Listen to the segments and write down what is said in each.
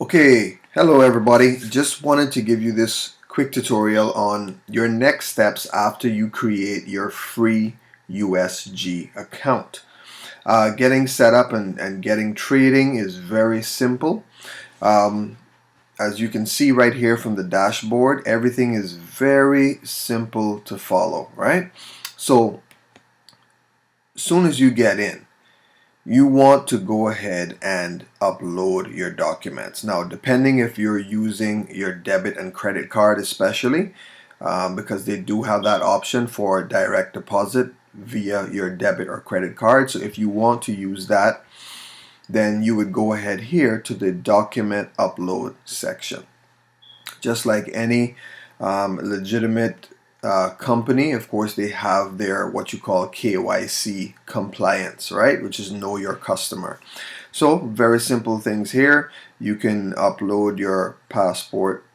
Okay, hello everybody. Just wanted to give you this quick tutorial on your next steps after you create your free USG account. Getting set up and getting trading is very simple. Um, as you can see right here from the dashboard, everything is very simple to follow, right? So, as soon as you get in, you want to go ahead and upload your documents. Now, depending if you're using your debit and credit card especially, because they do have that option for direct deposit via your debit or credit card. So if you want to use that, then you would go ahead here to the document upload section. Just like any legitimate company, of course, they have their what you call KYC compliance, right? Which is know your customer. So very simple things here. You can upload your passport,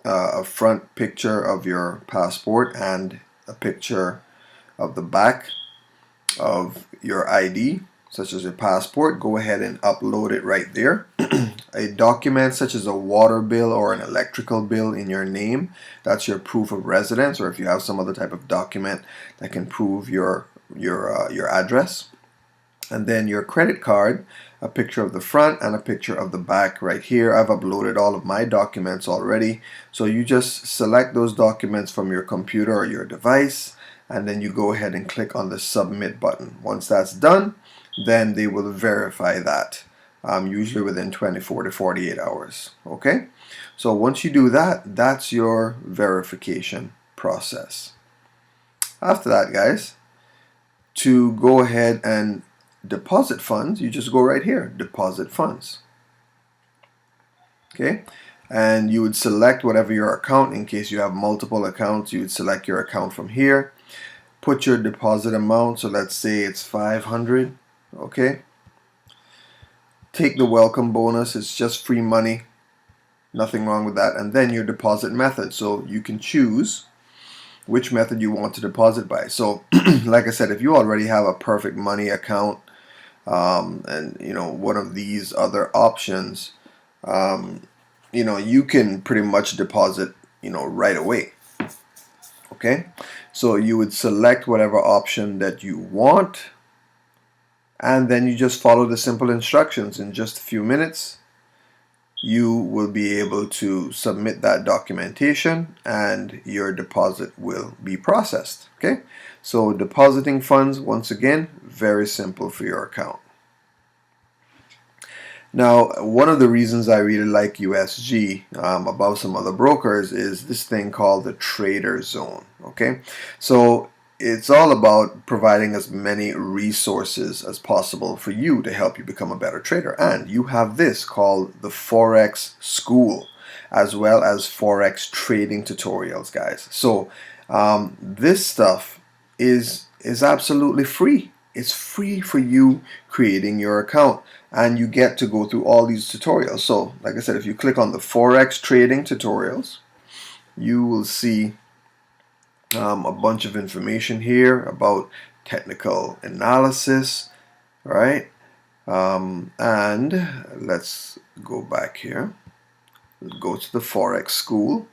a front picture of your passport and a picture of the back of your ID, such as your passport. Go ahead and upload it right there. A document such as a water bill or an electrical bill in your name, that's your proof of residence, or if you have some other type of document that can prove your address. And then your credit card, a picture of the front and a picture of the back right here. I've uploaded all of my documents already, so you just select those documents from your computer or your device, and then you go ahead and click on the submit button. Once that's done, then they will verify that, usually within 24 to 48 hours. Okay, so once you do that, that's your verification process. After that, guys, to go ahead and deposit funds, you just go right here, deposit funds. Okay, and you would select whatever your account. In case you have multiple accounts, you would select your account from here, put your deposit amount, so let's say it's 500. Okay, take the welcome bonus, it's just free money, nothing wrong with that. And then your deposit method, so you can choose which method you want to deposit by. So like I said, if you already have a Perfect Money account, and one of these other options, you can pretty much deposit right away. Okay, so you would select whatever option that you want, and then you just follow the simple instructions. In just a few minutes, you will be able to submit that documentation and your deposit will be processed. Okay, so depositing funds, once again, very simple for your account. Now, one of the reasons I really like USG above some other brokers is this thing called the Trader Zone. Okay, so it's all about providing as many resources as possible for you to help you become a better trader. And you have this called the Forex School, as well as Forex trading tutorials, guys. So this stuff is absolutely free. It's free for you creating your account, and you get to go through all these tutorials. So like I said, if you click on the Forex trading tutorials, you will see a bunch of information here about technical analysis, right? And let's go back here. Let's go to the Forex School,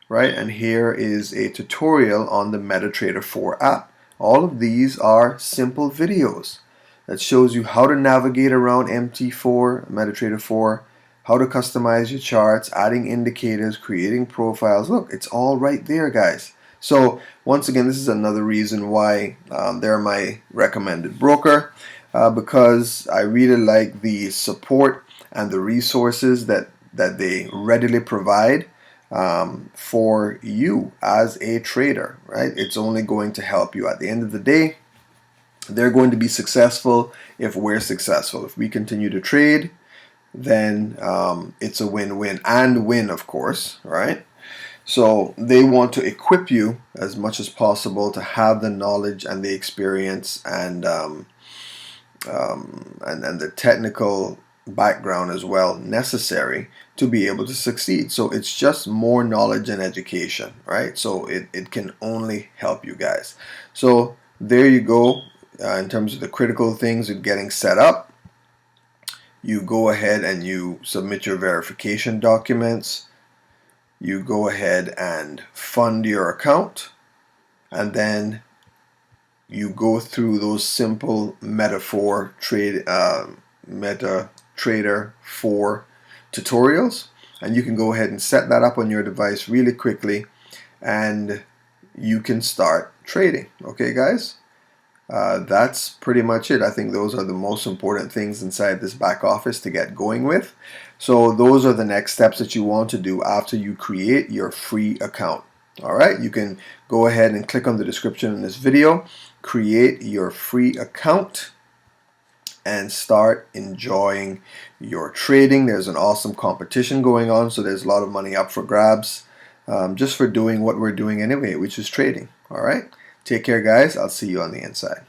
right? And here is a tutorial on the MetaTrader 4 app. All of these are simple videos that shows you how to navigate around MT4, MetaTrader 4, how to customize your charts, adding indicators, creating profiles. Look, it's all right there, guys. So once again, this is another reason why they're my recommended broker, because I really like the support and the resources that they readily provide for you as a trader, right? It's only going to help you. At the end of the day, they're going to be successful if we're successful. If we continue to trade, then it's a win-win and win, of course, right? So they want to equip you as much as possible to have the knowledge and the experience and the technical background as well necessary to be able to succeed. So it's just more knowledge and education, right? So it can only help you guys. So there you go. In terms of the critical things of getting set up, you go ahead and you submit your verification documents. You go ahead and fund your account, and then you go through those simple MetaTrader 4 tutorials, and you can go ahead and set that up on your device really quickly, and you can start trading. Okay, guys? That's pretty much it. I think those are the most important things inside this back office to get going with. So those are the next steps that you want to do after you create your free account. Alright, you can go ahead and click on the description in this video, create your free account, and start enjoying your trading. There's an awesome competition going on, so there's a lot of money up for grabs just for doing what we're doing anyway, which is trading. Alright, take care, guys. I'll see you on the inside.